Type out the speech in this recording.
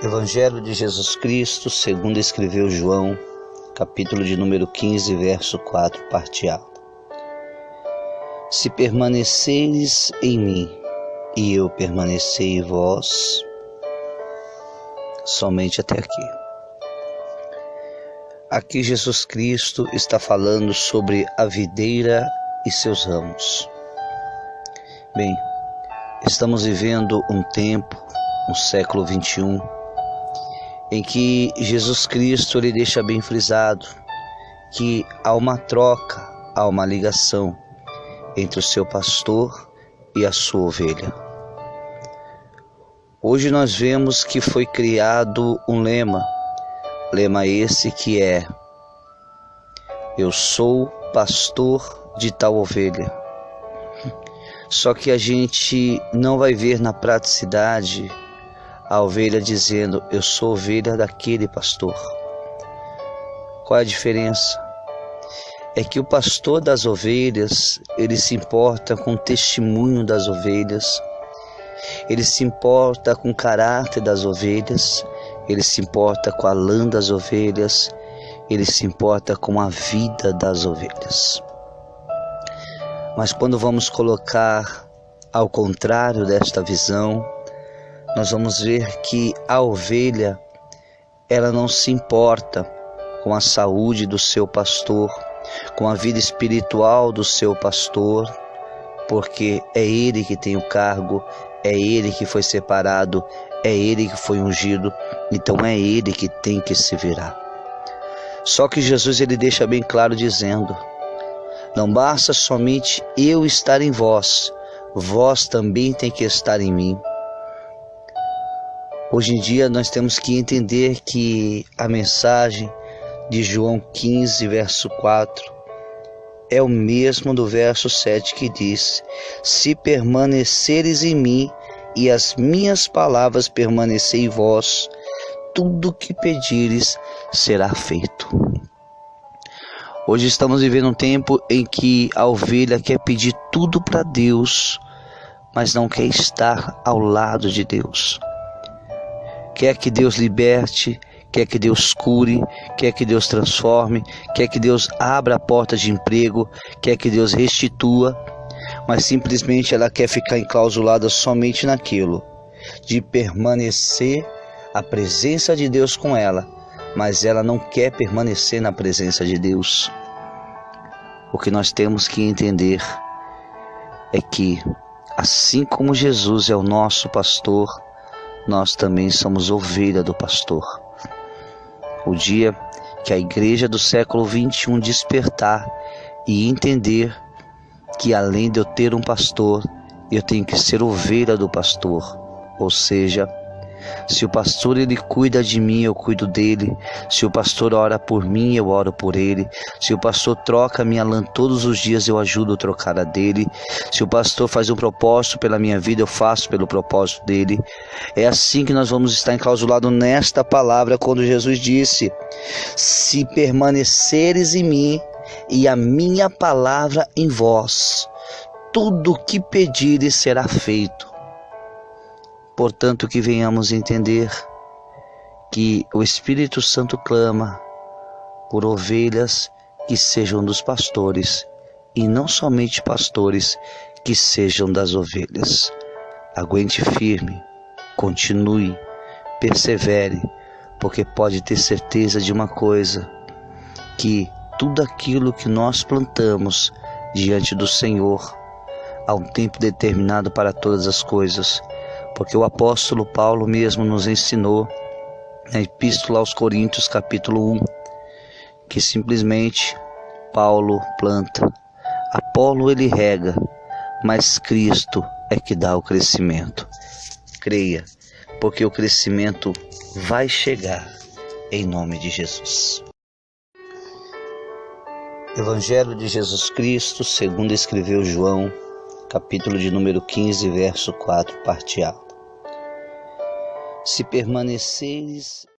Evangelho de Jesus Cristo, segundo escreveu João, capítulo de número 15, verso 4, parte A. Se permaneceres em mim, e eu permanecer em vós, somente até aqui. Aqui Jesus Cristo está falando sobre a videira e seus ramos. Bem, estamos vivendo um tempo, no século 21, em que Jesus Cristo ele deixa bem frisado que há uma troca, há uma ligação entre o seu pastor e a sua ovelha. Hoje nós vemos que foi criado um lema esse que é: eu sou pastor de tal ovelha. Só que a gente não vai ver na praticidade a ovelha dizendo: eu sou ovelha daquele pastor. Qual é a diferença? É que o pastor das ovelhas, ele se importa com o testemunho das ovelhas, ele se importa com o caráter das ovelhas, ele se importa com a lã das ovelhas, ele se importa com a vida das ovelhas. Mas quando vamos colocar ao contrário desta visão, nós vamos ver que a ovelha, ela não se importa com a saúde do seu pastor, com a vida espiritual do seu pastor, porque é ele que tem o cargo, é ele que foi separado, é ele que foi ungido, então é ele que tem que se virar. Só que Jesus ele deixa bem claro dizendo: não basta somente eu estar em vós, vós também tem que estar em mim. Hoje em dia nós temos que entender que a mensagem de João 15, verso 4, é o mesmo do verso 7 que diz: se permaneceres em mim e as minhas palavras permanecerem em vós, tudo que pedires será feito. Hoje estamos vivendo um tempo em que a ovelha quer pedir tudo para Deus, mas não quer estar ao lado de Deus. Quer que Deus liberte, quer que Deus cure, quer que Deus transforme, quer que Deus abra a porta de emprego, quer que Deus restitua, mas simplesmente ela quer ficar enclausulada somente naquilo, de permanecer a presença de Deus com ela, mas ela não quer permanecer na presença de Deus. O que nós temos que entender é que, assim como Jesus é o nosso pastor, nós também somos ovelha do pastor. O dia que a igreja do século 21 despertar e entender que além de eu ter um pastor, eu tenho que ser ovelha do pastor, ou seja, se o pastor ele cuida de mim, eu cuido dele. Se o pastor ora por mim, eu oro por ele. Se o pastor troca a minha lã todos os dias, eu ajudo a trocar a dele. Se o pastor faz um propósito pela minha vida, eu faço pelo propósito dele. É assim que nós vamos estar enclausulados nesta palavra, quando Jesus disse: se permaneceres em mim e a minha palavra em vós, tudo o que pedires será feito. Portanto, que venhamos entender que o Espírito Santo clama por ovelhas que sejam dos pastores, e não somente pastores que sejam das ovelhas. Aguente firme, continue, persevere, porque pode ter certeza de uma coisa, que tudo aquilo que nós plantamos diante do Senhor, há um tempo determinado para todas as coisas. Porque o apóstolo Paulo mesmo nos ensinou na Epístola aos Coríntios, capítulo 1, que simplesmente Paulo planta, Apolo ele rega, mas Cristo é que dá o crescimento. Creia, porque o crescimento vai chegar em nome de Jesus. Evangelho de Jesus Cristo, segundo escreveu João, capítulo de número 15, verso 4, parte A. Se permaneceres